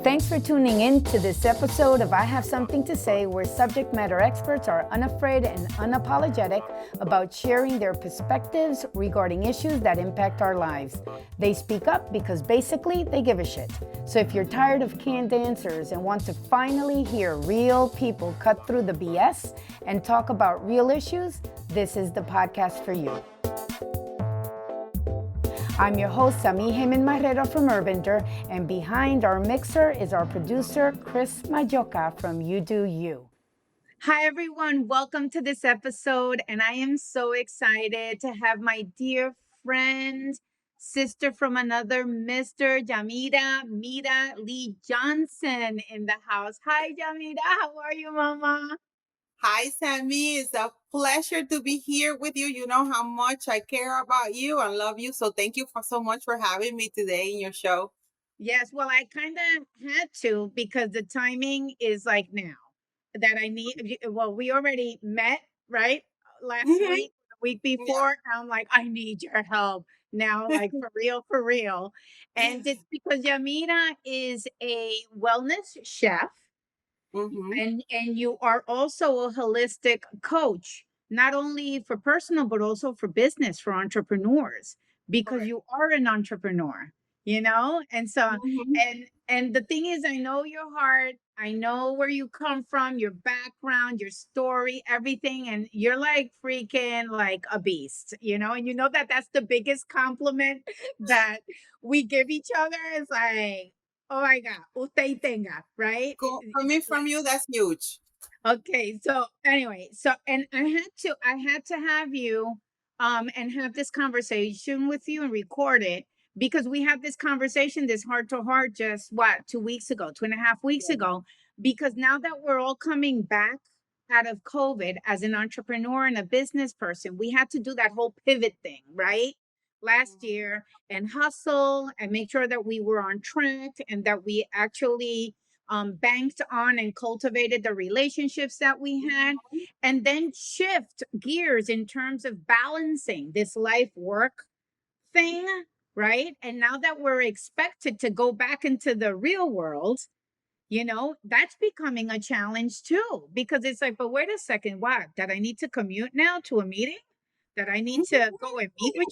Thanks for tuning in to this episode of I Have Something to Say, where subject matter experts are unafraid and unapologetic about sharing their perspectives regarding issues that impact our lives. They speak up because basically they give a shit. So if you're tired of canned answers and want to finally hear real people cut through the BS and talk about real issues, this is the podcast for you. I'm your host, Sami Heyman Marrero from Urbender, and behind our mixer is our producer, Chris Majoka from UdoU. Hi, everyone. Welcome to this episode, and I am so excited to have my dear friend, sister from another mister, Yamira Lee Johnson in the house. Hi, Yamira. How are you, Mama? Hi, Sammy. It's a pleasure to be here with you. You know how much I care about you and love you. So thank you so much for having me today in your show. Yes, well, I kind of had to because the timing is like now that I need. Well, we already met, right? Last week, the week Yeah. before. I'm like, I need your help now, like for real, for real. And it's because Yamira is a wellness chef, Mm-hmm. and you are also a holistic coach, not only for personal but also for business, for entrepreneurs, because Correct. you are an entrepreneur, and so Mm-hmm. and the thing is, I know your heart, I know where you come from, your background, your story, everything, and you're like freaking like a beast, and you know that that's the biggest compliment that we give each other. Is like, oh my God, usted tenga, right? Coming from you, that's huge. Okay, so anyway, so and I had to have you and have this conversation with you and record it because we had this conversation, this heart to heart, just what, 2 weeks ago, 2.5 weeks Yeah. ago, because now that we're all coming back out of COVID as an entrepreneur and a business person, we had to do that whole pivot thing, right? Last year, and hustle and make sure that we were on track and that we actually banked on and cultivated the relationships that we had, and then shift gears in terms of balancing this life work thing, right? And now that we're expected to go back into the real world, that's becoming a challenge too, because it's like, but wait a second, what? That I need to commute now to a meeting? That I need to go and meet with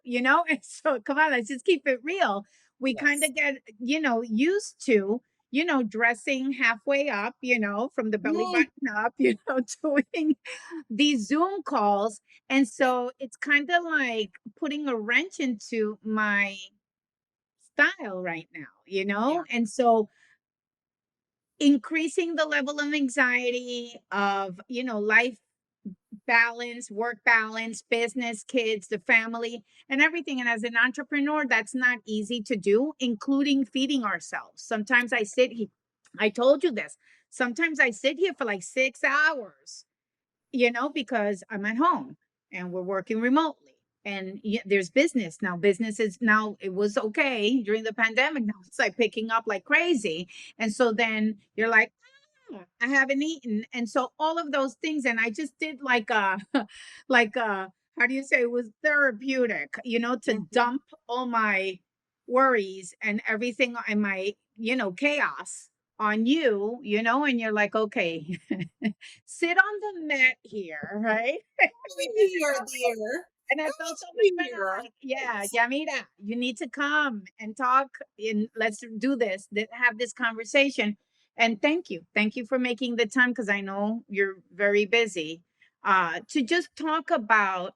you now? And so come on, let's just keep it real. We kind Yes. of get, used to, dressing halfway up, from the belly Mm. button up, doing these Zoom calls. And so it's kind of like putting a wrench into my style right now, Yeah. And so increasing the level of anxiety of, life balance, work balance, business, kids, the family, and everything. And as an entrepreneur, that's not easy to do, including feeding ourselves. Sometimes I sit here, I told you this. Sometimes I sit here for like 6 hours, because I'm at home and we're working remotely. And there's business now. Business is now, it was okay during the pandemic. Now it's like picking up like crazy. And so then you're like, I haven't eaten. And so all of those things. And I just did like like how do you say, it was therapeutic, to Mm-hmm. dump all my worries and everything and my, chaos on you, and you're like, okay, sit on the mat here, right? I'm Everything is here, okay. dear. And I felt so much I'm better. here. Like, yeah, Yes. Yamira, you need to come and talk and let's do this, have this conversation. And thank you. Thank you for making the time because I know you're very busy. To just talk about,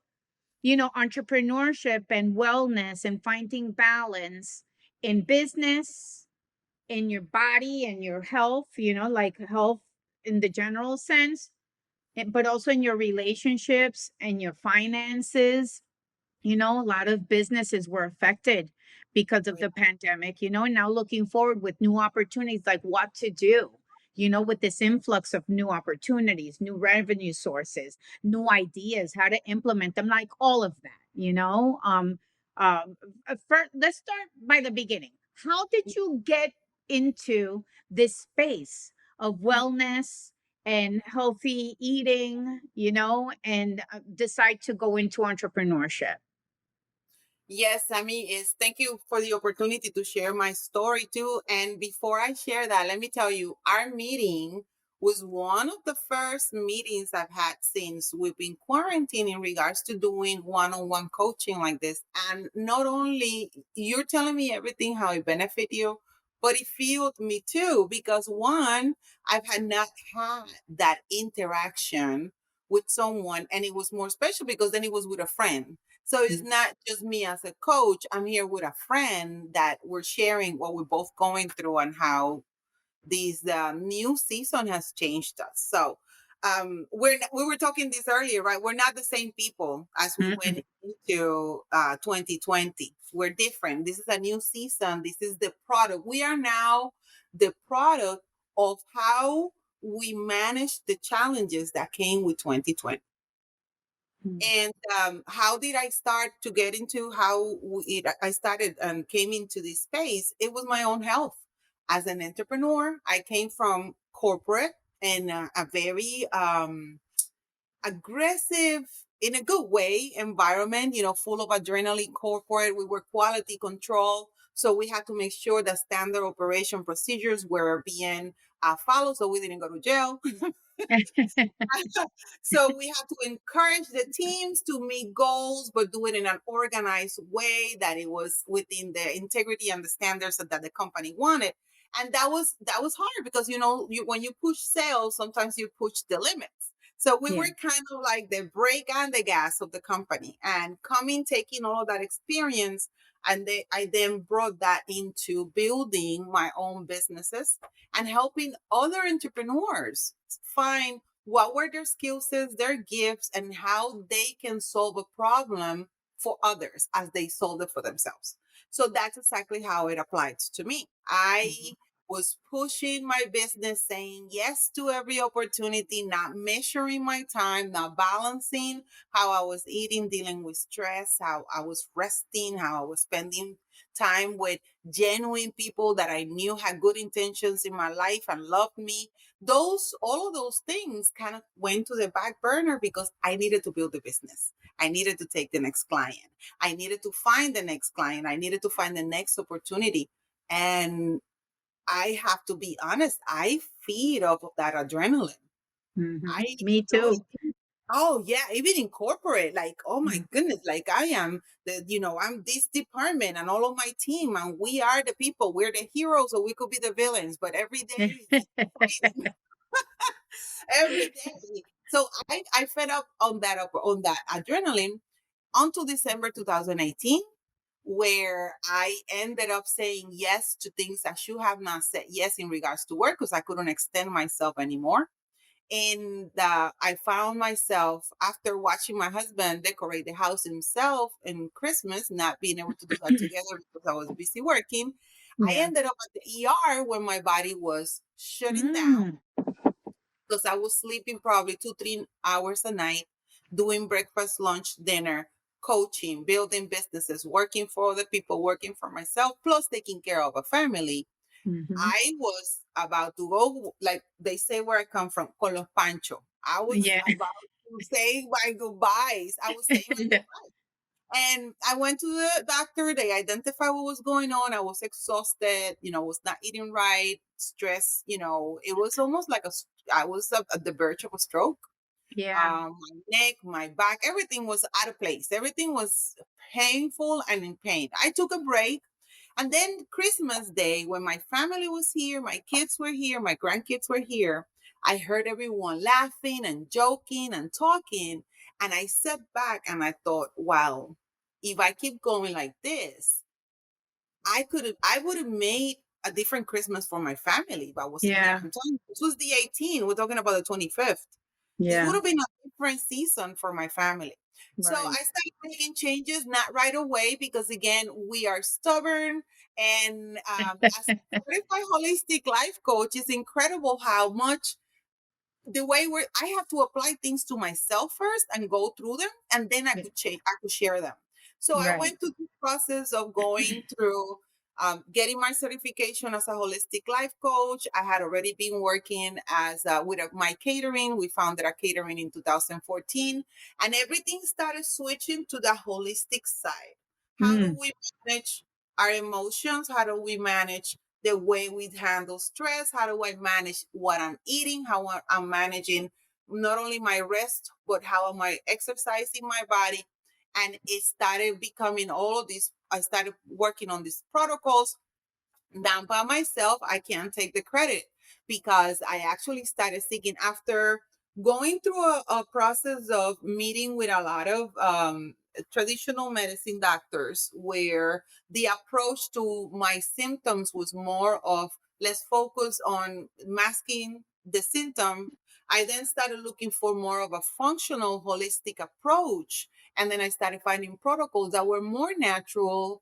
entrepreneurship and wellness and finding balance in business, in your body and your health, like health in the general sense, but also in your relationships and your finances. A lot of businesses were affected because of Right. the pandemic, and now looking forward with new opportunities, like what to do, with this influx of new opportunities, new revenue sources, new ideas, how to implement them, like all of that, let's start by the beginning. How did you get into this space of wellness and healthy eating, and decide to go into entrepreneurship? Yes, Sammy, is thank you for the opportunity to share my story too. And before I share that, let me tell you, our meeting was one of the first meetings I've had since we've been quarantined in regards to doing one-on-one coaching like this. And not only you're telling me everything how it benefit you, but it fueled me too, because one, I've had not had that interaction with someone, and it was more special because then it was with a friend. So it's Mm. not just me as a coach. I'm here with a friend that we're sharing what we're both going through and how this new season has changed us. So we were talking this earlier, right? We're not the same people as we went Mhm. into 2020. We're different. This is a new season. This is the product. We are now the product of how we managed the challenges that came with 2020. Mm. And how did I start to get into I started and came into this space? It was my own health. As an entrepreneur, I came from corporate and a very aggressive, in a good way, environment, full of adrenaline corporate. We were quality control. So we had to make sure that standard operation procedures were being followed so we didn't go to jail. So we have to encourage the teams to meet goals, but do it in an organized way that it was within the integrity and the standards that the company wanted. And that was hard because when you push sales, sometimes you push the limits. So we were Yeah. kind of like the brake and the gas of the company, and coming, taking all of that experience, and I then brought that into building my own businesses and helping other entrepreneurs find what were their skill sets, their gifts, and how they can solve a problem for others as they solve it for themselves. So that's exactly how it applies to me. I Mhm. was pushing my business, saying yes to every opportunity, not measuring my time, not balancing how I was eating, dealing with stress, how I was resting, how I was spending time with genuine people that I knew had good intentions in my life and loved me. All of those things kind of went to the back burner because I needed to build a business. I needed to take the next client. I needed to find the next client. I needed to find the next opportunity. And I have to be honest, I feed off of that adrenaline. I Mhm. Me enjoy too. Oh yeah, even in corporate, like, oh my Mm. goodness, like I am I'm this department and all of my team, and we are the people, we're the heroes, or we could be the villains, but every day it's fighting, every day. So I fed up on that adrenaline until December 2018, where I ended up saying yes to things I should have not said yes in regards to work because I couldn't extend myself anymore. And I found myself, after watching my husband decorate the house himself in Christmas, not being able to do that together because I was busy working. I Yeah. ended up at the ER when my body was shutting down Mm. because I was sleeping probably 2, 3 hours a night, doing breakfast, lunch, dinner, coaching, building businesses, working for other people, working for myself, plus taking care of a family. Mhm. I was about to go, like they say where I come from, con los pancho. I was Yeah. about to say my goodbyes. I was saying my Yeah. goodbyes. And I went to the doctor. They identified what was going on. I was exhausted, was not eating right, stress, it was almost like I was at the verge of a stroke. Yeah. My neck, my back, everything was out of place. Everything was painful and in pain. I took a break. And then Christmas Day, when my family was here, my kids were here, my grandkids were here, I heard everyone laughing and joking and talking. And I sat back and I thought, wow, if I keep going like this, I would have made a different Christmas for my family if I wasn't here. Yeah. I'm telling you, this was the 18th. We're talking about the 25th. This would Yeah. have been a different season for my family. So I Right. started making changes, not right away, because again, we are stubborn. And as a certified holistic life coach, it's incredible how much the way where I have to apply things to myself first and go through them, and then I Yeah. could change, I could share them. So I Right. went through the process of going through getting my certification as a holistic life coach. I had already been working as my catering. We founded a catering in 2014, and everything started switching to the holistic side. How do Mm. we manage our emotions? How do we manage the way we handle stress? How do I manage what I'm eating? How I'm managing not only my rest, but how am I exercising my body? And it started becoming all of these. I started working on these protocols down by myself. I can't take the credit because I actually started seeking after going through a process of meeting with a lot of traditional medicine doctors where the approach to my symptoms was more of let's focus on masking the symptom. I then started looking for more of a functional holistic approach, and then I started finding protocols that were more natural.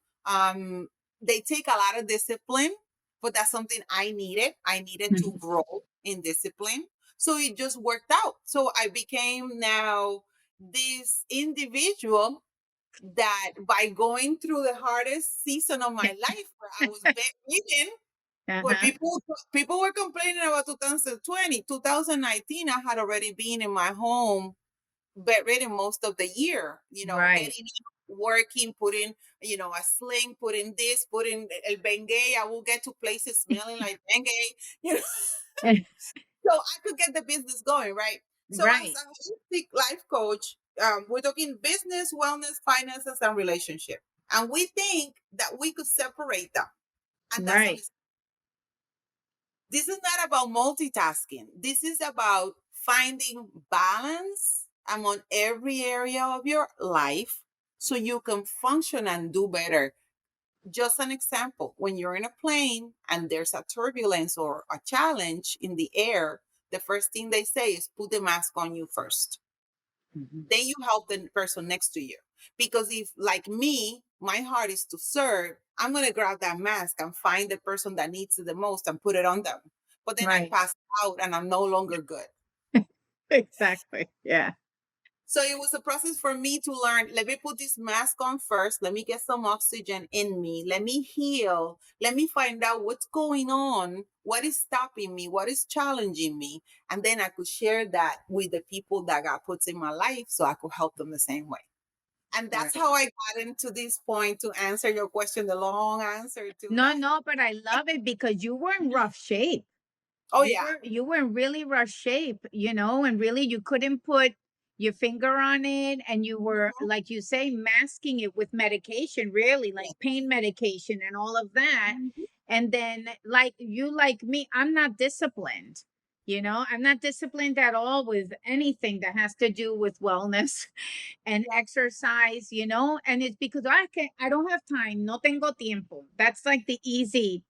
They take a lot of discipline, but that's something I needed. I needed to grow in discipline. So it just worked out. So I became now this individual that by going through the hardest season of my life where I was bedridden, where Uh-huh. people were complaining about 2020, 2019, I had already been in my home bedridden most of the year, Right. getting up, working, putting, a sling, putting this, putting el Bengay. I will get to places smelling like Bengay, you know, so I could get the business going, right? So as Right. a holistic life coach, we're talking business, wellness, finances, and relationship. And we think that we could separate them. And that's a Right. mistake. This is not about multitasking. This is about finding balance among every area of your life so you can function and do better. Just an example, when you're in a plane and there's a turbulence or a challenge in the air, the first thing they say is put the mask on you first. Mhm. Then you help the person next to you. Because if, like me, my heart is to serve, I'm going to grab that mask and find the person that needs it the most and put it on them. But then I Right. pass out and I'm no longer good. Exactly. Yeah. So it was a process for me to learn. Let me put this mask on first. Let me get some oxygen in me. Let me heal. Let me find out what's going on. What is stopping me? What is challenging me? And then I could share that with the people that God puts in my life so I could help them the same way. And that's Right. how I got into this point to answer your question, the long answer to No, that. no, but I love it because you were in rough shape. Oh, yeah. You were in really rough shape, and really you couldn't put your finger on it, and you were, Mhm. like you say, masking it with medication, really, like pain medication and all of that. Mhm. And then like you, like me, I'm not disciplined. I'm not disciplined at all with anything that has to do with wellness and Yeah. exercise, and it's because I don't have time, no tengo tiempo. That's like the easy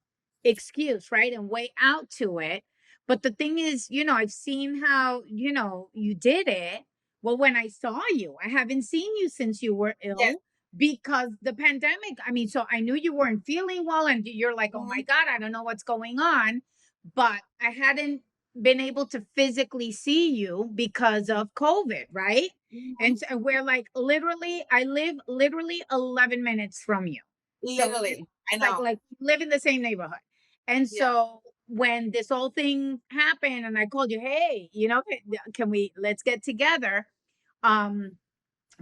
excuse, right? And way out to it. But the thing is, I've seen how, you did it. Well, when I saw you, I haven't seen you since you were Yes. ill because the pandemic. I mean, so I knew you weren't feeling well, and you're like, oh my Mhm. God, I don't know what's going on. But I hadn't been able to physically see you because of COVID, right? And Mhm. so we're like literally, I live literally 11 minutes from you. So Literally. I like know. like live in the same neighborhood. And Yeah. so when this whole thing happened and I called you, hey, can we let's get together? Um,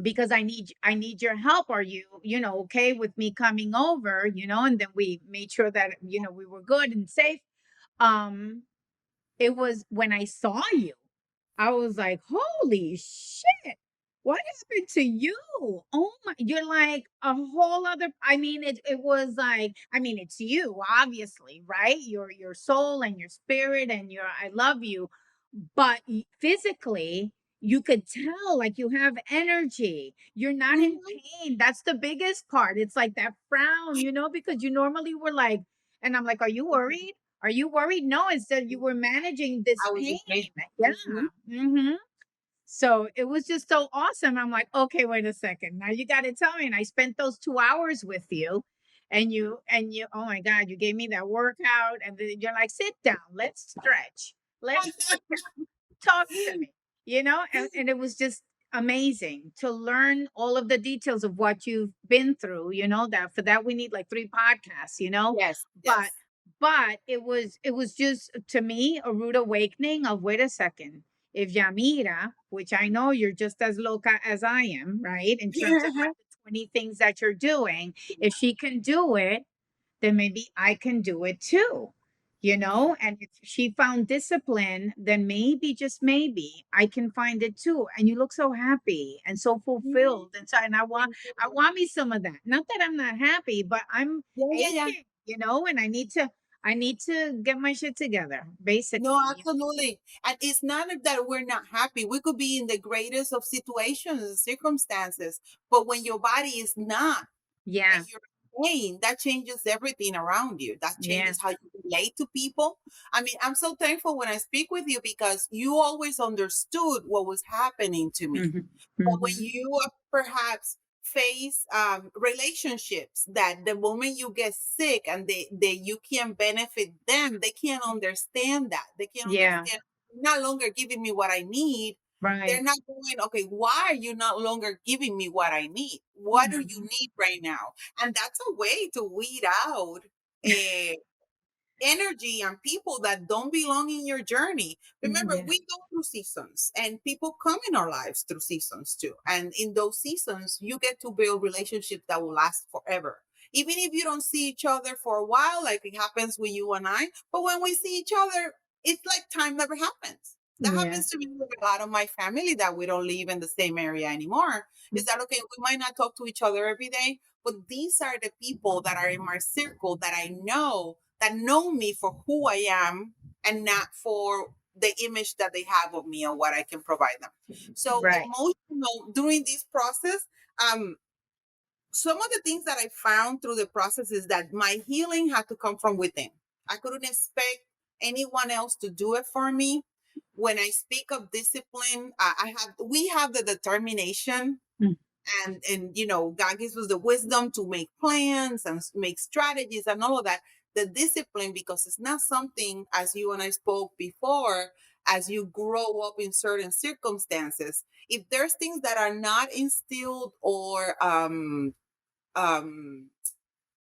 because I need your help. Are you, okay with me coming over? And then we made sure that we were good and safe. Um, it was when I saw you, I was like, holy shit. What happened to you? Oh my, you're like a whole other. I mean, it was like, I mean, it's you, obviously, right? Your soul and your spirit and your I love you. But physically, you could tell like you have energy. You're not in Mhm. pain. That's the biggest part. It's like that frown, because you normally were like, and I'm like, are you worried? Are you worried? No, it's that you were managing this I was pain. just making. Yeah. Mhm. hmm So it was just so awesome. I'm like, okay, wait a second. Now you got to tell me. And I spent those 2 hours with you, oh my God, you gave me that workout. And then you're like, sit down, let's stretch, let's talk to me, and it was just amazing to learn all of the details of what you've been through, that for that we need like 3 podcasts, Yes, but yes. it was just to me a rude awakening of wait a second. If Yamira, which I know you're just as loca as I am, right, in terms of like the 20 things that you're doing. If she can do it, then maybe I can do it too. And if she found discipline, then maybe, just maybe, I can find it too. And you look so happy and so Mhm. fulfilled. And so, and Thank you. I want me some of that. Not that I'm not happy, but I'm Yeah, yeah, yeah. aching, and I need to get my shit together, No, basically. absolutely. And it's not that we're not happy. We could be in the greatest of situations and circumstances, but when your body is not and Yeah. you're in pain, that changes everything around you. That Yeah. changes how you relate to people. I mean, I'm so thankful when I speak with you because you always understood what was happening to me. Hmm. But when Hmm. you perhaps face relationships that the moment you get sick and they you can benefit them, they can't understand that. They can't Yeah. understand you're not longer giving me what I need. They're Right. not going, okay, why are you not longer giving me what I need? What do you Hmm. need right now? And that's a way to weed out eh, energy and people that don't belong in your journey. Remember, Yeah. we go through seasons and people come in our lives through seasons too. And in those seasons, you get to build relationships that will last forever. Even if you don't see each other for a while, like it happens with you and I, but when we see each other, it's like time never happens. That Yeah. happens to me with a lot of my family that we don't live in the same area anymore. Is that okay? We might not talk to each other every day, but these are the people that are in my circle that I know that know me for who I am and not for the image that they have of me or what I can provide them. So Right. emotional during this process, um, some of the things that I found through the process is that my healing had to come from within. I couldn't expect anyone else to do it for me. When I speak of discipline, we have the determination Mm. and God gives us the wisdom to make plans and make strategies and all of that. The discipline, because it's not something, as you and I spoke before, as you grow up in certain circumstances, if there's things that are not instilled or um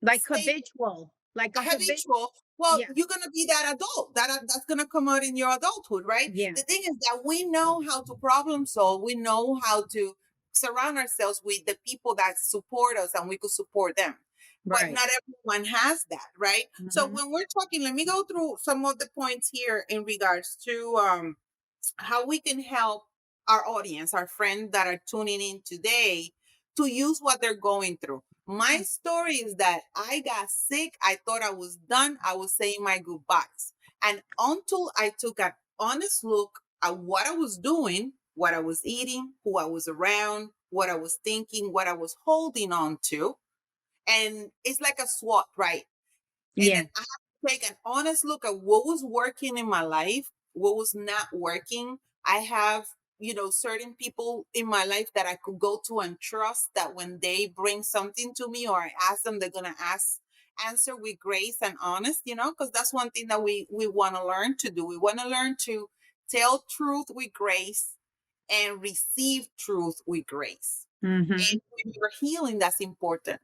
Like stable, habitual, like a habit. habitual, well, Yeah. you're gonna be that adult. That's gonna come out in your adulthood, right? Yeah. The thing is that we know how to problem solve. We know how to surround ourselves with the people that support us, and we could support them. But Right. not everyone has that, right? So Hmm. when we're talking, let me go through some of the points here in regards to how we can help our audience, our friends that are tuning in today, to use what they're going through. My story is that I got sick. I thought I was done. I was saying my goodbyes. And until I took an honest look at what I was doing, what I was eating, who I was around, what I was thinking, what I was holding on to. And it's like a SWOT, right? And Yeah. then I have to take an honest look at what was working in my life, what was not working. I have, certain people in my life that I could go to and trust that when they bring something to me or I ask them, they're gonna answer with grace and honest, because that's one thing that we want to learn to do. We want to learn to tell truth with grace and receive truth with grace. Hmm. And when you're healing, that's important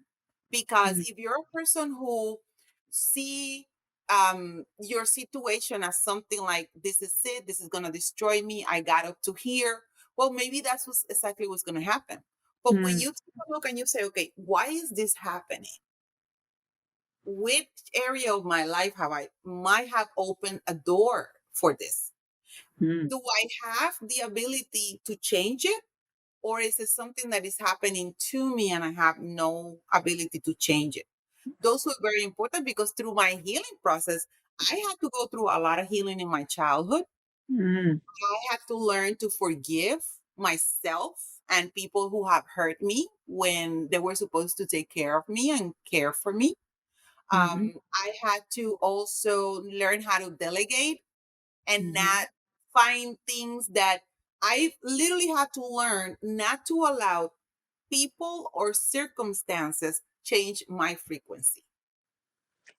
because if you're a person who see your situation as something like this is it, this is gonna destroy me, I got up to here. Well, maybe that's exactly what's gonna happen. But when Mm. you take a look and you say, okay, why is this happening? Which area of my life might have opened a door for this? Mm. Do I have the ability to change it? Or is it something that is happening to me and I have no ability to change it? Those were very important because through my healing process, I had to go through a lot of healing in my childhood. Mm. I had to learn to forgive myself and people who have hurt me when they were supposed to take care of me and care for me. Mhm. I had to also learn how to delegate and Mhm. not find things that I literally had to learn not to allow people or circumstances change my frequency.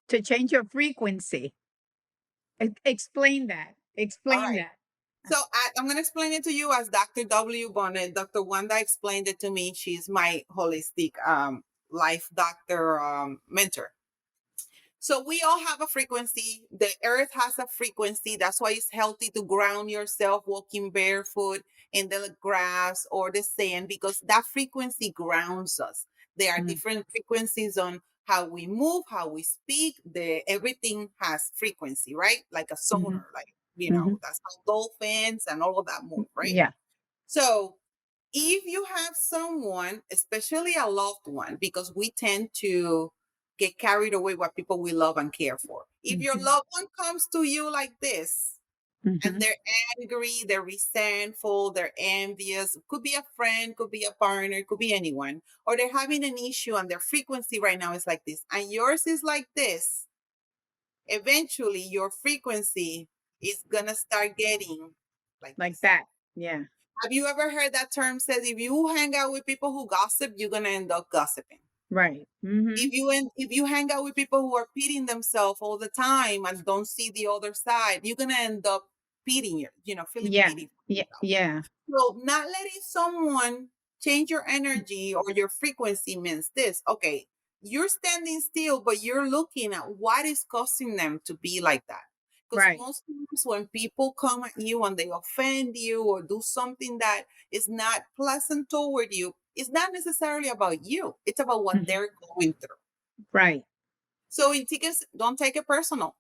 To change your frequency. Explain that. All Explain right. that. So I'm going to explain it to you as Dr. W. Bonnet. Dr. Wanda explained it to me. She's my holistic life doctor mentor. So we all have a frequency. The earth has a frequency. That's why it's healthy to ground yourself walking barefoot in the grass or the sand because that frequency grounds us. There are Mm-hmm. different frequencies on how we move, how we speak. Everything has frequency, right? Like a sonar, like, Mm-hmm. that's how dolphins and all of that move, right? Yeah. So if you have someone, especially a loved one, because we tend to get carried away with people we love and care for. If your Mm-hmm. loved one comes to you like this, and Mm-hmm. they're angry, they're resentful, they're envious, could be a friend, could be a partner, could be anyone, or they're having an issue and their frequency right now is like this, and yours is like this, eventually your frequency is gonna start getting like Like this. that. Yeah. Have you ever heard that term says if you hang out with people who gossip, you're gonna end up gossiping? Right. Mm-hmm. If you hang out with people who are pitying themselves all the time and don't see the other side, you're gonna end up pitying feeling Yeah. pity for Yeah. yourself. Yeah. So not letting someone change your energy or your frequency means this. Okay, you're standing still, but you're looking at what is causing them to be like that. Because Right. most times when people come at you and they offend you or do something that is not pleasant toward you, it's not necessarily about you. It's about what Mm-hmm. they're going through. Right. So in tickets, don't take it personal.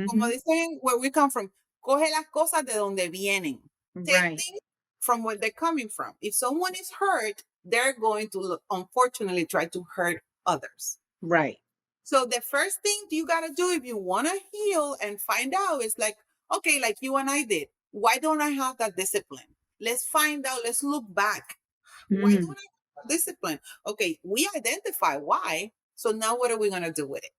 Como Mm-hmm. dicen where we come from, coge las cosas de donde vienen. Take Right. things from where they're coming from. If someone is hurt, they're going to unfortunately try to hurt others. Right. So the first thing you got to do if you want to heal and find out is like, okay, like you and I did, why don't I have that discipline? Let's find out, let's look back. Why Mm-hmm. don't I have that discipline? Okay, we identify why. So now what are we going to do with it?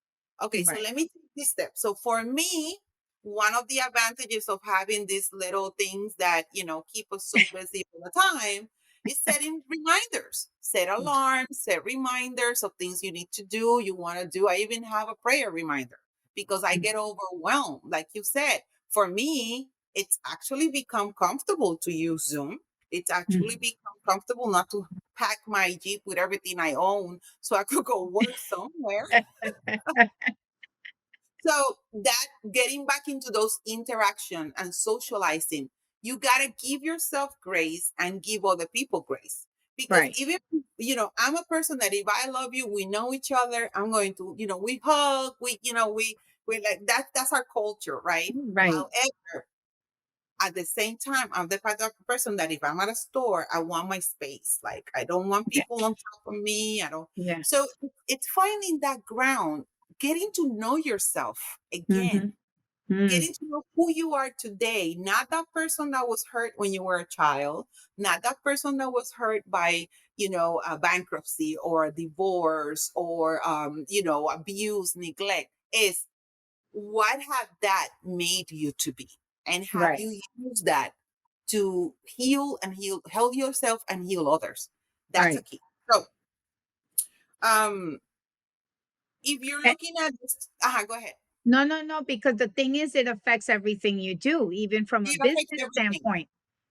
Okay, so Right. let me take this step. So for me, one of the advantages of having these little things that, keep us so busy all the time is setting reminders. Set alarms, set reminders of things you need to do, you want to do. I even have a prayer reminder because I get overwhelmed. Like you said, for me, it's actually become comfortable to use Zoom. It's actually Mm-hmm. become comfortable not to pack my Jeep with everything I own so I could go work somewhere. So that getting back into those interaction and socializing, you got to give yourself grace and give other people grace. Because Right. even, I'm a person that if I love you, we know each other, I'm going to, we hug, we like that's our culture, right? Right. However, at the same time, I'm the type of person that if I'm at a store, I want my space. Like I don't want Yeah. people on top of me. I don't. Yeah. So it's finding that ground, getting to know yourself Mm-hmm. again, Mm. getting to know who you are today, not that person that was hurt when you were a child, not that person that was hurt by, a bankruptcy or a divorce or, abuse, neglect. Is what have that made you to be? And have Right. you used that to help yourself and heal others? That's a Right. key. So, um, if you're looking at this, go ahead. No, no, no, because the thing is, it affects everything you do, even from a It affects business everything. standpoint.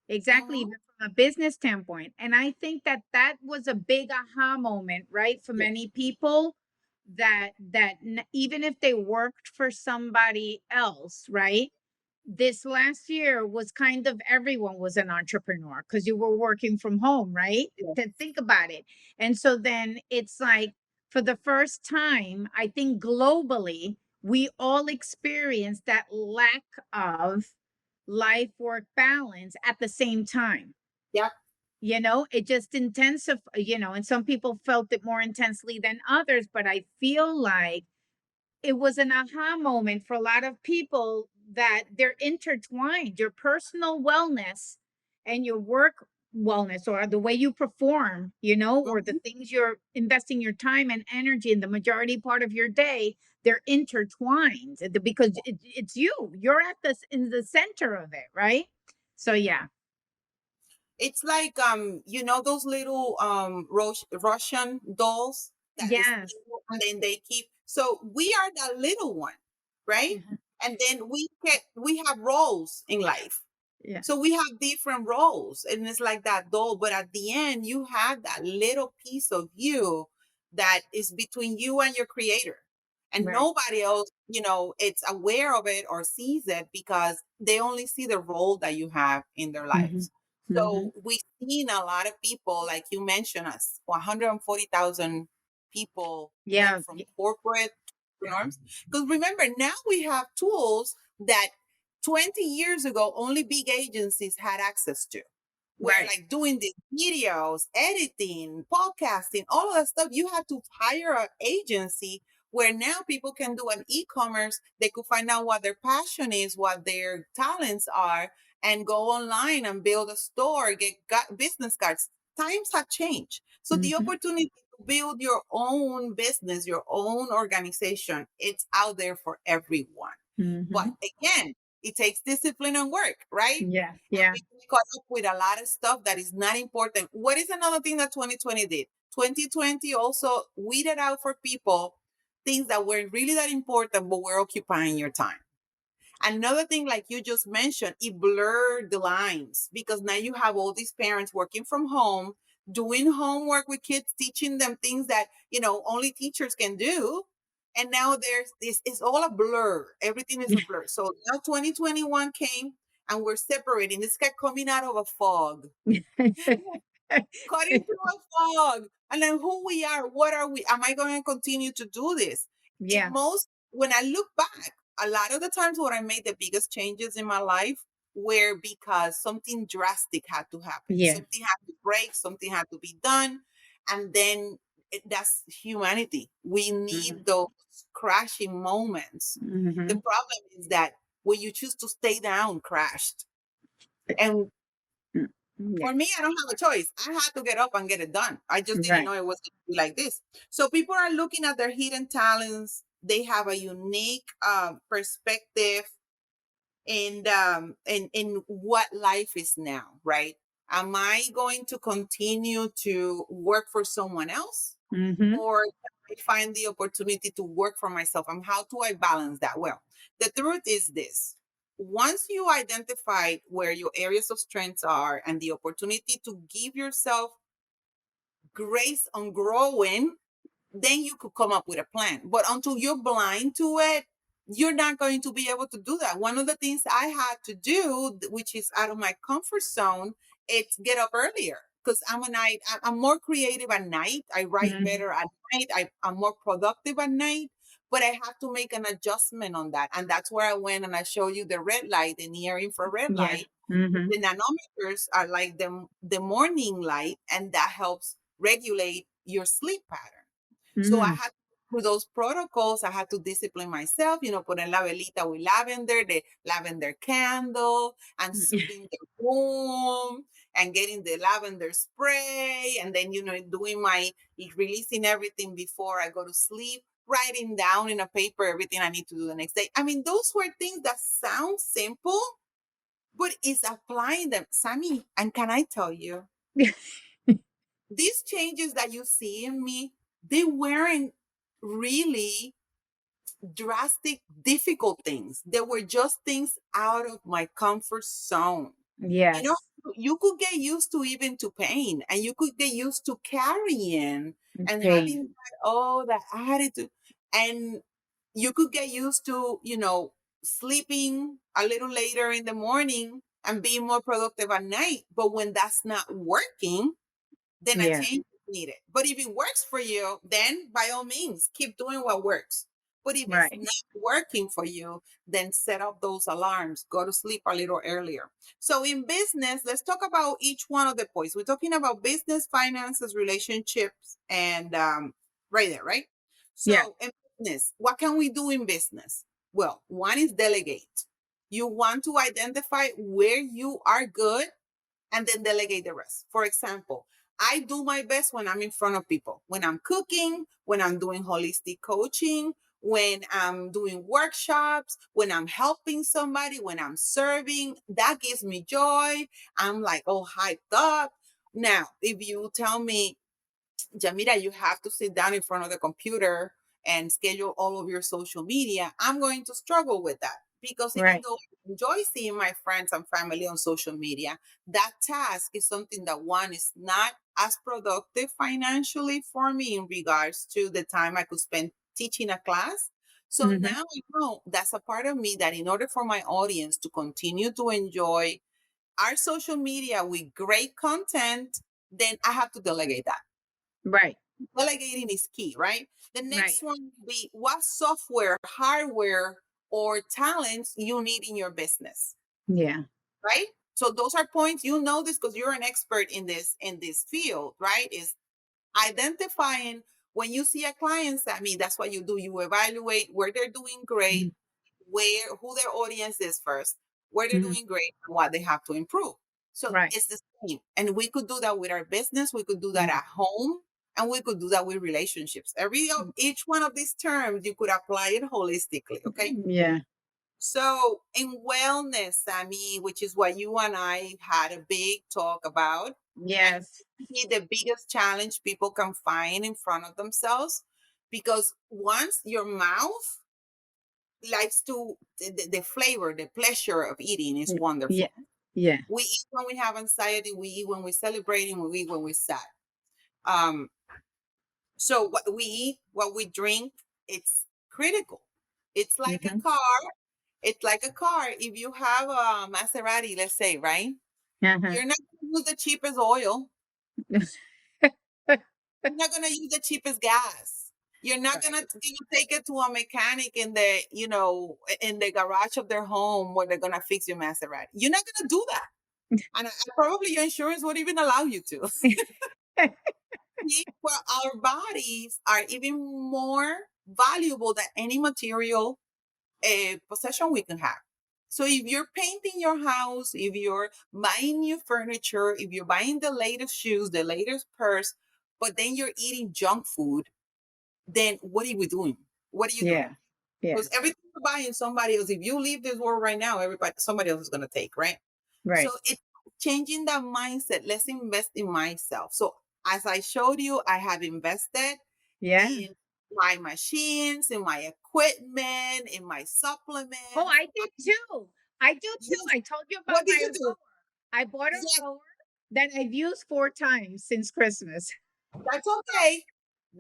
Exactly, Uh-huh. even from a business standpoint. And I think that that was a big aha moment, right, for Yeah. many people even if they worked for somebody else, right? This last year was kind of everyone was an entrepreneur because you were working from home, right? Yeah. To think about it. And so then it's like for the first time, I think globally, we all experienced that lack of life work balance at the same time. Yeah. It just intensified, and some people felt it more intensely than others, but I feel like it was an aha moment for a lot of people that they're intertwined. Your personal wellness and your work wellness, or the way you perform, or the Mhm. things you're investing your time and energy in the majority part of your day, they're intertwined because it's you're at this in the center of it, right? So yeah. It's like those little Russian dolls that is Yes. little, and then they keep. So we are that little one, right? Mhm. And then we have roles in life. Yeah. So we have different roles, and it's like that doll. But at the end, you have that little piece of you that is between you and your creator. And Right. nobody else, it's aware of it or sees it because they only see the role that you have in their Hmm. lives. Mhm. So we've seen a lot of people, like you mentioned, us 140,000 people went Yeah. from corporate norms. Because remember, now we have tools that 20 years ago only big agencies had access to. Where Right. like doing the videos, editing, podcasting, all of that stuff, you had to hire an agency where now people can do an e-commerce. They could find out what their passion is, what their talents are, and go online and build a store, get business cards. Times have changed. So the Mhm. opportunity to build your own business, your own organization, it's out there for everyone. But Mhm. again, it takes discipline and work, right? Yeah. And Yeah. we get caught up with a lot of stuff that is not important. What is another thing that 2020 did? 2020 also weeded out for people things that weren't really that important, but were occupying your time. Another thing, like you just mentioned, it blurred the lines because now you have all these parents working from home, doing homework with kids, teaching them things that, only teachers can do. And now there's this, it's all a blur. Everything is a blur. So now 2021 came and we're separating. This guy coming out of a fog, cutting through a fog. And then who we are, what are we? Am I going to continue to do this? Yeah. When I look back, a lot of the times when I made the biggest changes in my life were because something drastic had to happen. Yeah. Something had to break, something had to be done. And then that's humanity. We Mhm. need those crashing moments. The Mhm. problem is that when you choose to stay down, crashed. And Mm. Yeah. for me, I don't have a choice. I had to get up and get it done. I just didn't Right. know it was going to be like this. So people are looking at their hidden talents. They have a unique perspective in what life is now, right? Am I going to continue to work for someone else? Mhm. Or can I find the opportunity to work for myself? And how do I balance that? Well, the truth is this. Once you identify where your areas of strengths are and the opportunity to give yourself grace on growing, then you could come up with a plan. But until you're blind to it, you're not going to be able to do that. One of the things I had to do, which is out of my comfort zone, it's get up earlier because I'm more creative at night. I write Mhm. better at night. I'm more productive at night. But I have to make an adjustment on that. And that's where I went and I showed you the red light, the near infrared Yeah. light. Mhm. The nanometers are like the morning light, and that helps regulate your sleep pattern. So I Mm. had through those protocols, I had to discipline myself, poner la velita with lavender, the lavender candle, and soothing the room, and getting the lavender spray, and then, doing my releasing everything before I go to sleep, writing down in a paper everything I need to do the next day. I mean, those were things that sound simple, but it's applying them. Sammy, and can I tell you, these changes that you see in me, they weren't really drastic, difficult things. They were just things out of my comfort zone. You know, Yes. you could get used to even to pain, and you could get used to carrying and Pain. having that attitude. And you could get used to, sleeping a little later in the morning and being more productive at night. But when that's not working, then a Yeah. change is needed. But if it works for you, then by all means, keep doing what works. But if it's Right. not working for you, then set up those alarms. Go to sleep a little earlier. So in business, let's talk about each one of the points. We're talking about business, finances, relationships, and right there, right? Yeah. So in business, what can we do in business? Well, one is delegate. You want to identify where you are good and then delegate the rest. For example, I do my best when I'm in front of people, when I'm cooking, when I'm doing holistic coaching, when I'm doing workshops, when I'm helping somebody, when I'm serving. That gives me joy. I'm like all hyped up. Now, if you tell me, Yamira, you have to sit down in front of the computer and schedule all of your social media, I'm going to struggle with that because even Right. though I enjoy seeing my friends and family on social media, that task is something that one is not as productive financially for me in regards to the time I could spend teaching a class. So Mhm. now I know that's a part of me that in order for my audience to continue to enjoy our social media with great content, then I have to delegate that. Right. Delegating is key, right? The Right. next one would be what software, hardware, or talents you need in your business, Yeah. right? So those are points you know this because you're an expert in this field, right? Is identifying when you see a client, I mean, that's what you do. You evaluate where they're doing great, Mhm. who their audience is first, where they're Mhm. doing great, and what they have to improve. So Right. it's the same. And we could do that with our business, we could do that Yeah. at home, and we could do that with relationships. Each one of these terms you could apply it holistically, okay? Yeah. So in wellness, Sammy, which is what you and I had a big talk about, and Yes. see the biggest challenge people can find in front of themselves, because once your mouth likes to the flavor, the pleasure of eating is Yeah. wonderful. Yeah. We eat when we have anxiety, we eat when we're celebrating, we eat when we're sad. Um, so what we eat, what we drink, it's critical. It's like a Mhm. car. It's like a car. If you have a Maserati, let's say, right? Uh-huh. You're not going to use the cheapest oil. You're not gonna use the cheapest gas. You're not gonna Right. take it to a mechanic in the, in the garage of their home where they're gonna fix your Maserati. You're not gonna do that. And probably your insurance would even allow you to. Well, our bodies are even more valuable than any material possession we can have. So if you're painting your house, if you're buying new furniture, if you're buying the latest shoes, the latest purse, but then you're eating junk food, then what are we doing? What are you doing? Yeah. Yeah. Because everything you're buying somebody else, if you leave this world right now, somebody else is gonna take, right? So Right. it's changing that mindset. Let's invest in myself. So as I showed you, I have invested Yeah. in my machines, in my equipment, in my Oh, supplements. I did too. I do too. Yes. I told you about What did my you do? rower. I bought a Yes, rower that I've used 4 times since Christmas. that's okay.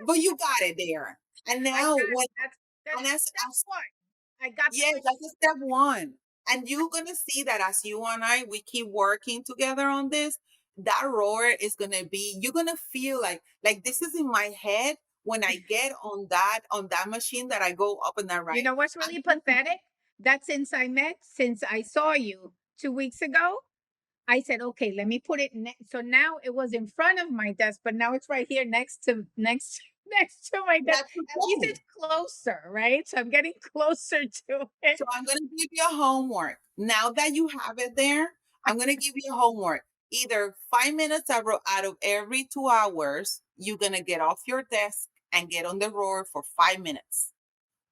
But you got it there. And I now got when that's and step one. I got the yes, that's machine. a step one. And you're gonna see that as you and I we keep working together on this, that roar is gonna be, you're gonna feel like this is in my head when I get on that machine that I go up and down, You right? know what's I'm really pathetic? That since I saw you 2 weeks ago, I said, okay, let me put it so now it was in front of my desk, but now it's right here next to my desk. that's At least okay. it's closer, right? So I'm getting closer to it. So I'm going to give you a homework. Now that you have it there, I'm going to give you a homework. Either 5 minutes out of every 2 hours, you're going to get off your desk and get on the rower for 5 minutes.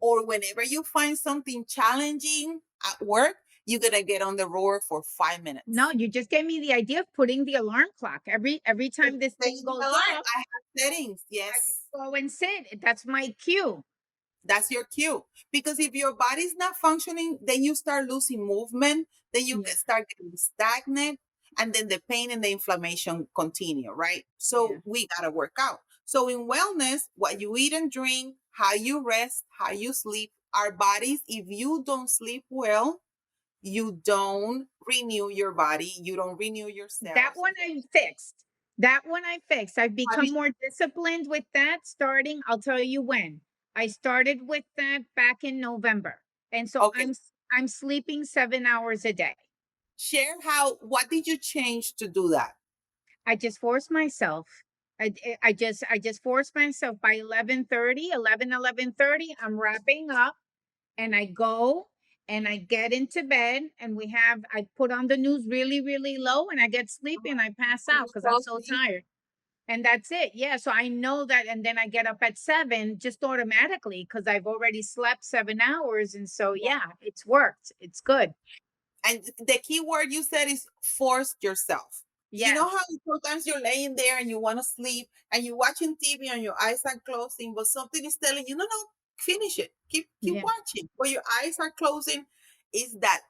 Or whenever you find something challenging at work, you're going to get on the rower for 5 minutes. No, you just gave me the idea of putting the alarm clock. Every time this thing Setting the goes alarm. off, I have settings. I just Yes. go and sit. That's my cue. That's your cue. Because if your body's not functioning, then you start losing movement, then you Yeah, start getting stagnant, and then the pain and the inflammation continue, right? yeah. So we got to work out. So in wellness, what you eat and drink, how you rest, how you sleep, our bodies, if you don't sleep well, you don't renew your body, you don't renew your That cells. one I fixed. That one I fixed. I've Have become you? more disciplined with that starting. I'll tell you when. I started with that back in November. And so Okay. I'm sleeping 7 hours a day. Share what did you change to do that? I just forced myself. I just forced myself by 11:30, 11:30. I'm wrapping up and I go and I get into bed and I put on the news really, really low and I get sleepy and I pass And out you because I'm fall so asleep? tired. And that's it. Yeah. So I know that. And then I get up at 7 just automatically because I've already slept 7 hours. And so, yeah, it's worked. It's good. And the key word you said is force yourself. You know how Yes. sometimes you're laying there and you want to sleep and you're watching TV and your eyes are closing, but something is telling you, no, no, finish it. Keep Yeah. watching. But your eyes are closing. Is that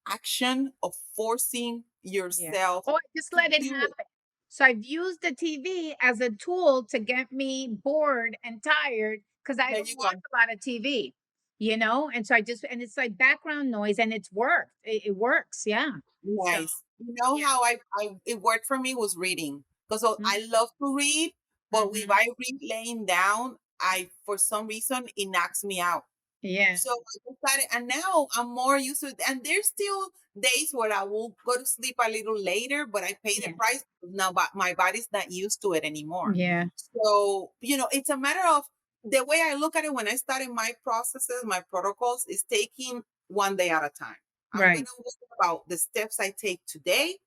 action of forcing Yeah. yourself Oh, I just to let it do it? happen. So I've used the TV as a tool to get me bored and tired because I There don't you watch go. a lot of TV. And so and it's like background noise, and it's worked. It works. Yeah. So, Nice. You know yeah. how I it worked for me was reading because I Mm-hmm. love to read, but if Mm-hmm. I read laying down, I for some reason it knocks me out. Yeah. So I decided, and now I'm more used to it. And there's still days where I will go to sleep a little later, but I pay the Yeah. price now. But my body's not used to it anymore. Yeah. So it's a matter of the way I look at it. When I started my processes, my protocols is taking one day at a time. I'm gonna Right. worry about the steps I take today,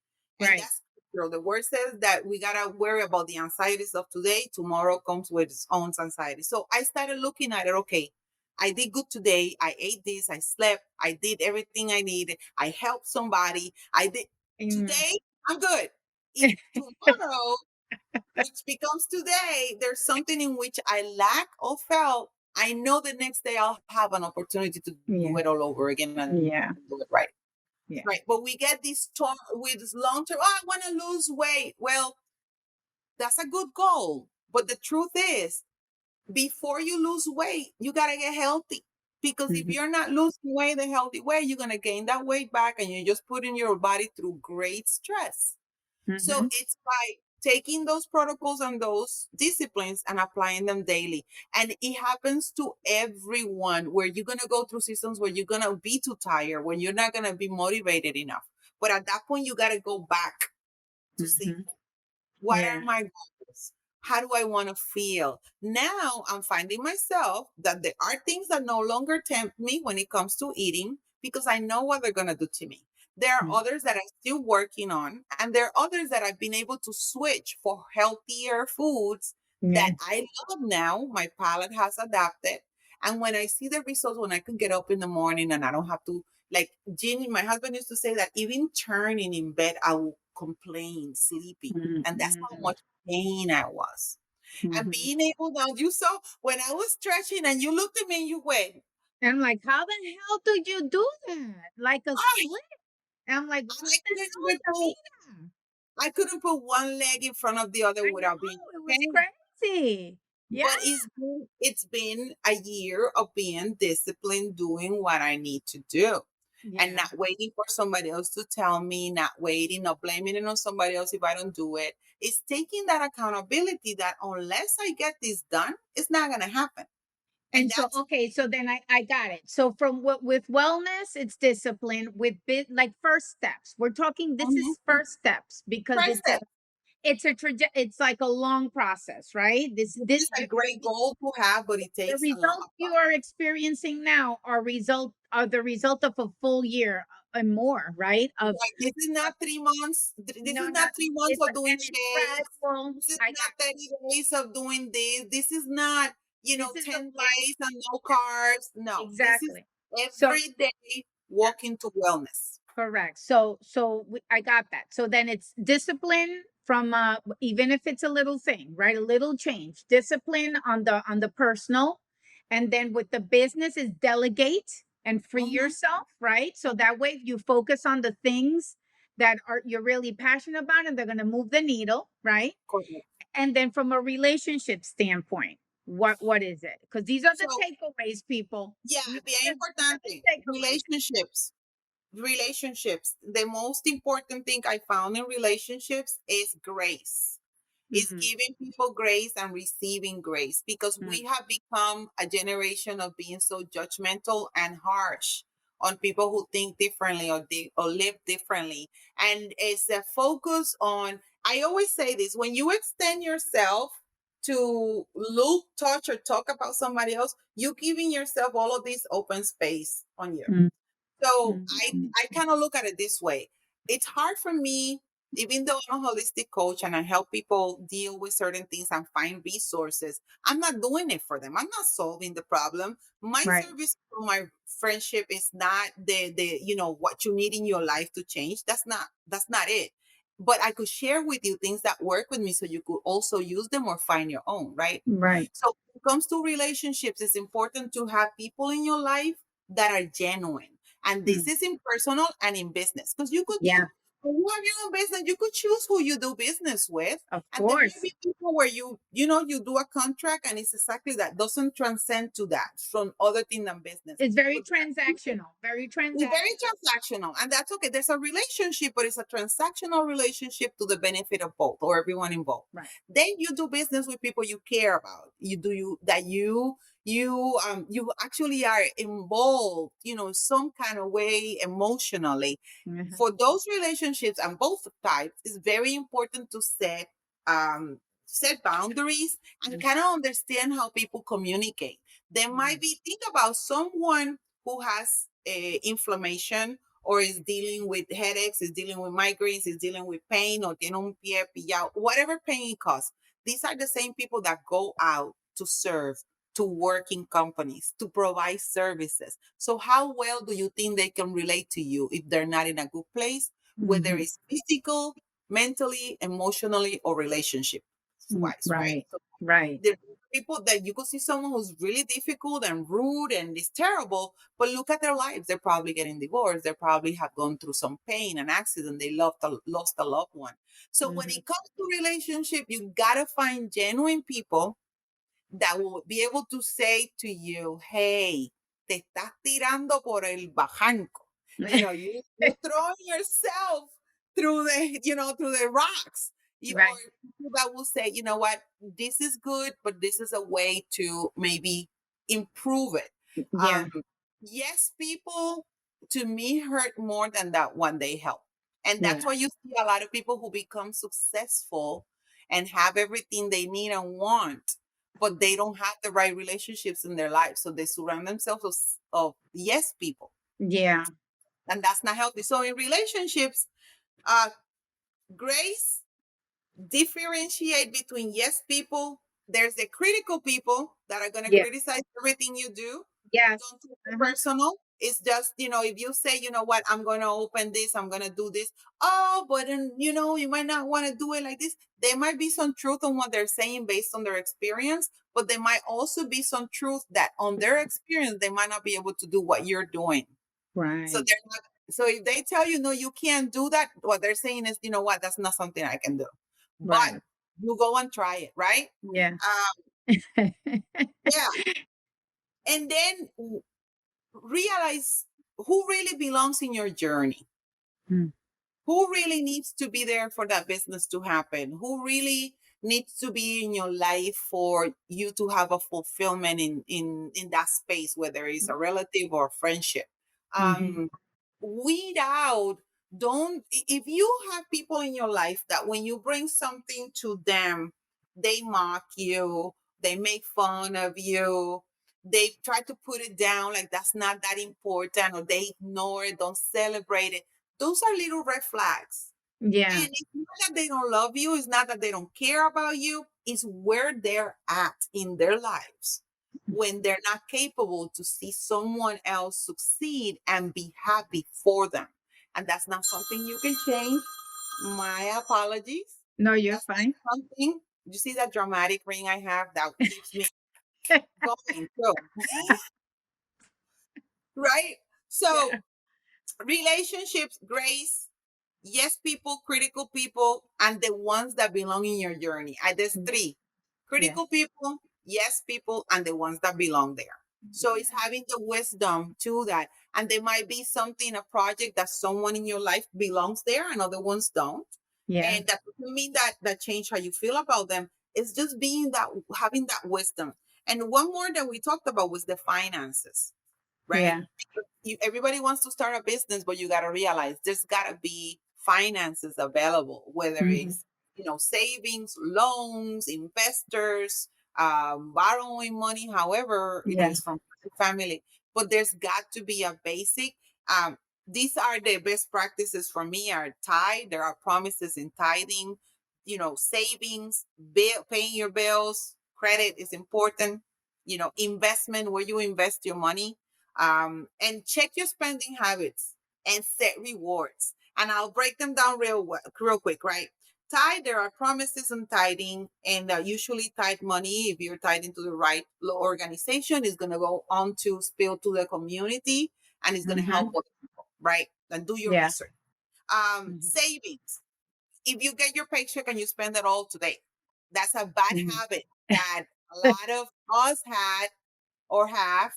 and Right. that's the word says that we gotta worry about the anxieties of today. Tomorrow comes with its own anxiety. So I started looking at it. Okay, I did good today. I ate this. I slept. I did everything I needed. I helped somebody. I did Mm. today. I'm good. If tomorrow, which becomes today, there's something in which I lack or felt, I know the next day I'll have an opportunity to do Yeah. it all over again and Yeah. do it right. Yeah. Right. But we get this talk with this long term, oh, I want to lose weight. Well, that's a good goal. But the truth is, before you lose weight, you got to get healthy. Because if Mm-hmm. you're not losing weight the healthy way, you're going to gain that weight back and you're just putting your body through great stress. So Mm-hmm. it's by taking those protocols and those disciplines and applying them daily. And it happens to everyone where you're going to go through seasons where you're going to be too tired, when you're not going to be motivated enough. But at that point, you got to go back to see Mm-hmm. what are Yeah. my goals? How do I want to feel? Now I'm finding myself that there are things that no longer tempt me when it comes to eating because I know what they're going to do to me. There are Mm. others that I'm still working on, and there are others that I've been able to switch for healthier foods Yeah. that I love now. My palate has adapted. And when I see the results, when I can get up in the morning and I don't have to, like Ginny, my husband used to say that even turning in bed, I will complain, sleepy. And that's how Mm-hmm. much pain I was. And Mm-hmm. being able now, you saw when I was stretching and you looked at me and you went, And I'm like, how the hell did you do that? Like a I, split. And I'm like, I what the couldn't hell, even put, Yamira? I couldn't put one leg in front of the other I without being know, it was pain. crazy. Yeah. But it's been a year of being disciplined, doing what I need to do. And Yeah. not waiting for somebody else to tell me, not waiting, not blaming it on somebody else if I don't do it. It's taking that accountability that unless I get this done, it's not going to happen. And And so, that's okay, so then I got it. So from what with wellness, it's discipline. With bit like first steps. We're talking. This mhm, is first steps because first step. it's like a long process, right? This This is a great goal to have, but it the takes a lot results of you thought. are experiencing now are the result of a full year and more, right? Of Like, this is not 3 months. This no, is not not 3 months it's of doing and it's shakes. gradual. This is I got not 30 days of doing this. This is not, this is a 10 life. days and no carbs. No, this is Exactly. So every day yeah, walking to wellness. correct. I got that. So then it's discipline from even if it's a little thing, right? A little change. Discipline on the personal, and then with the business is delegate and free Mhm, yourself, right? So mhm. that way you focus on the things that are you're really passionate about and they're going to move the needle, right? Correct. And then from a relationship standpoint, what is it? Because these are the So, takeaways, people. yeah, bien These are the importante. takeaways. Relationships. The most important thing I found in relationships is grace. Is Mhm, giving people grace and receiving grace because we mm, have become a generation of being so judgmental and harsh on people who think differently or live differently. And it's a focus on, I always say this, when you extend yourself to look, touch, or talk about somebody else, you're giving yourself all of this open space on you. mm, So mm, I kind of look at it this way. It's hard for me, even though I'm a holistic coach and I help people deal with certain things and find resources. I'm not doing it for them. I'm not solving the problem. My right, service for my friendship is not the what you need in your life to change. That's not it. But I could share with you things that work with me so you could also use them or find your own, right? right. So when it comes to relationships, it's important to have people in your life that are genuine. And this Mm, is in personal and in business. Because you could be yeah, when you have your own business, you could choose who you do business with. Of And there may course. be people where you do a contract and it's exactly that, doesn't transcend to that from other thing than business. It's very But there are people transactional. Very it's very transactional. transactional, and that's okay. There's a relationship, but it's a transactional relationship to the benefit of both or everyone involved. Right. Then you do business with people you care about. You actually are involved, some kind of way emotionally. Mhm. For those relationships and both types, it's very important to set boundaries and Mm. kind of understand how people communicate. There might Mm. be think about someone who has inflammation or is dealing with headaches, is dealing with migraines, is dealing with pain, or tiene un pie pillado, whatever pain it causes. These are the same people that go out to serve, to work in companies, to provide services. So how well do you think they can relate to you if they're not in a good place, whether Mhm. it's physical, mentally, emotionally, or relationship wise, right? Right. So Right. there are people that you could see someone who's really difficult and rude and is terrible, but look at their lives. They're probably getting divorced. They probably have gone through some pain, an accident. They lost a loved one. So when Mhm. it comes to relationship, you gotta find genuine people that will be able to say to you, hey, te estás tirando por el bajanco. You're throwing yourself through the rocks. Or Right. people that will say, you know what, this is good, but this is a way to maybe improve it. Yeah. Um, yes, people to me hurt more than that one they help. And that's Yeah. why you see a lot of people who become successful and have everything they need and want, but they don't have the right relationships in their life. So they surround themselves of yes people. Yeah. And that's not healthy. So in relationships, uh, grace, differentiate between yes people. There's the critical people that are going to Yeah. criticize everything you do. Yes. Don't take it Uh-huh. personal. It's just, if you say, you know what, I'm going to open this, I'm going to do this. Oh, but then, you might not want to do it like this. There might be some truth on what they're saying based on their experience, but there might also be some truth that on their experience, they might not be able to do what you're doing. So Right. they're not, so if they tell you, no, you can't do that, what they're saying is, you know what, that's not something I can do. But Right. you go and try it, right? Yeah. Um, yeah. And then realize who really belongs in your journey, Mm. who really needs to be there for that business to happen, who really needs to be in your life for you to have a fulfillment in that space, whether it's a relative or a friendship. Mhm. um weed out, don't if you have people in your life that when you bring something to them, they mock you, they make fun of you, they try to put it down like that's not that important, or they ignore it, don't celebrate it, those are little red flags. Yeah. And it's not that they don't love you, it's not that they don't care about you, it's where they're at in their lives when they're not capable to see someone else succeed and be happy for them. And that's not something you can change. My apologies. No, you're That's fine. not something. You see that dramatic ring I have that keeps me going through, right? So, Yeah. relationships, grace, yes people, critical people, and the ones that belong in your journey. There's Mm. three: Yeah. critical people, yes people, and the ones that belong there. So it's Yeah. having the wisdom to that. And there might be something, a project that someone in your life belongs there and other ones don't. Yeah. And that doesn't mean that change how you feel about them. It's just being that, having that wisdom. And one more that we talked about was the finances, right? Yeah. Everybody wants to start a business, but you got to realize there's got to be finances available, whether Mhm. it's savings, loans, investors, borrowing money, however it Yeah. is from family. But there's got to be a basic. Um, these are the best practices for me. Are tithe. There are promises in tithing. Savings, paying your bills. Credit is important. Investment, where you invest your money, and check your spending habits and set rewards. And I'll break them down real quick, right? Tithe, there are promises on tithing, and usually tithe money, if you're tithing to the right organization, is going to go on to spill to the community and it's going to help Mhm. other people, right? And do your Yeah. research. Savings. If you get your paycheck and you spend it all today, that's a bad Mhm. habit that a lot of us had or have,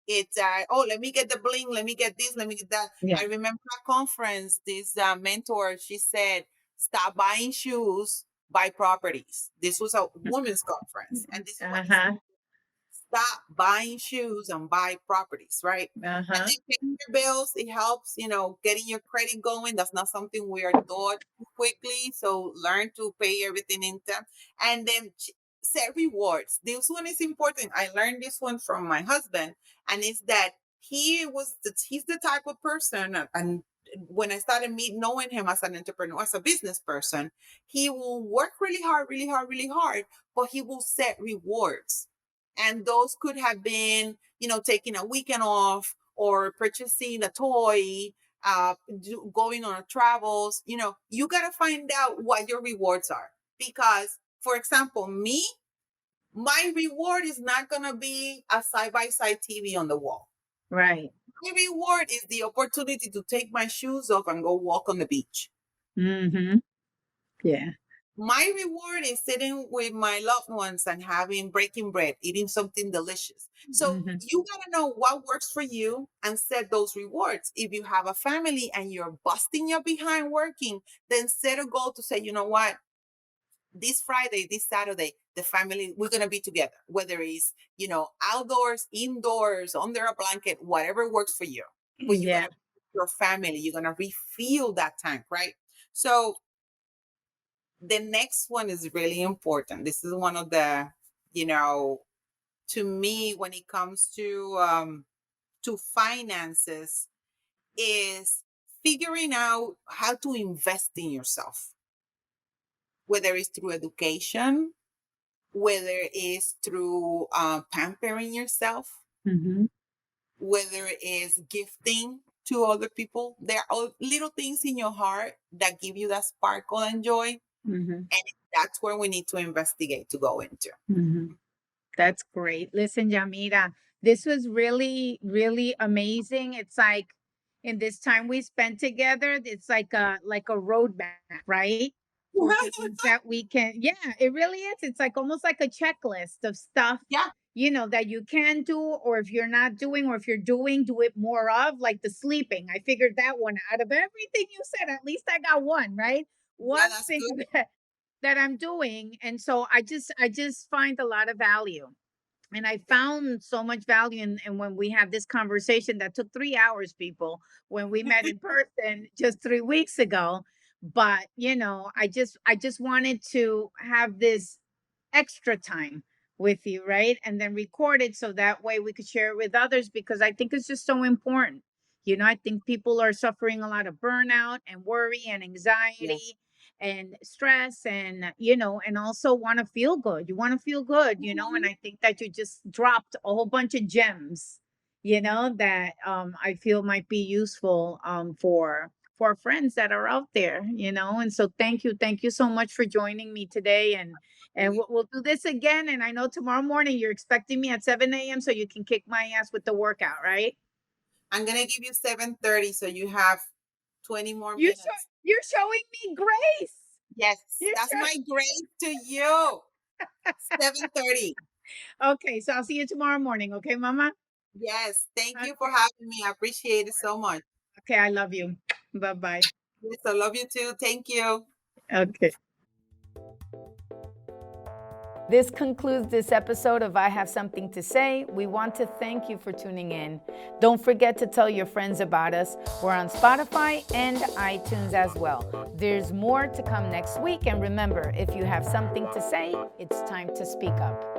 it's oh, let me get the bling, let me get this, let me get that. Yeah. I remember a conference, this mentor, she said, stop buying shoes, buy properties. This was a women's conference, and this is what he said: Uh-huh. stop buying shoes and buy properties, right? And Uh-huh. then paying your bills, it helps, getting your credit going. That's not something we are taught quickly. So learn to pay everything in time. And then set rewards. This one is important. I learned this one from my husband, and it's that he's the type of person, and when I started knowing him as an entrepreneur, as a business person, he will work really hard, really hard, really hard, but he will set rewards. And those could have been, taking a weekend off or purchasing a toy, going on travels. You got to find out what your rewards are. Because, for example, my reward is not going to be a side by side TV on the wall. Right. My reward is the opportunity to take my shoes off and go walk on the beach. Mm-hmm. Yeah. My reward is sitting with my loved ones and breaking bread, eating something delicious. So Mm-hmm. you got to know what works for you and set those rewards. If you have a family and you're busting your behind working, then set a goal to say, you know what, this Friday, this Saturday, the family, we're going to be together, whether it's, outdoors, indoors, under a blanket, whatever works for you. But you're going Yeah. to be with your family, you're going to refill that tank, right? So the next one is really important. This is one of the, to me, when it comes to finances, is figuring out how to invest in yourself, whether it's through education, whether it's through pampering yourself, Mm-hmm. whether it's gifting to other people. There are little things in your heart that give you that sparkle and joy. Mm-hmm. And that's where we need to investigate to go into. Mm-hmm. That's great. Listen, Yamira, this was really, really amazing. It's like in this time we spent together, it's like a roadmap, right? For things that we can, yeah, it really is. It's like almost like a checklist of stuff, Yeah, that you can do, or if you're not doing, or if you're doing, do it more of, like the sleeping. I figured that one out of everything you said. At least I got one, right? yeah, One that's thing good. that I'm doing. And so I just find a lot of value. And I found so much value in when we have this conversation that took 3 hours, people, when we met in person just 3 weeks ago. But I just wanted to have this extra time with you, right? And then record it so that way we could share it with others because I think it's just so important. I think people are suffering a lot of burnout and worry and Yeah. anxiety and stress and also want to feel good. You want to feel good, and Mhm. I think that you just dropped a whole bunch of gems, that I feel might be useful for friends that are out there, and so thank you so much for joining me today and Really. we'll do this again. And I know tomorrow morning you're expecting me at 7 a.m. so you can kick my ass with the workout, right? I'm gonna give you 7:30, so you have 20 more You're so, minutes. you're showing me grace. Yes, You're that's showing. my grade to you. 7:30. Okay, so I'll see you tomorrow morning. Okay, Mama. Yes, thank you for Okay, having me. I of appreciate it course. so much. Okay, I love you. Bye bye. Yes, I love you too. Thank you. Okay. This concludes this episode of I Have Something to Say. We want to thank you for tuning in. Don't forget to tell your friends about us. We're on Spotify and iTunes as well. There's more to come next week. And remember, if you have something to say, it's time to speak up.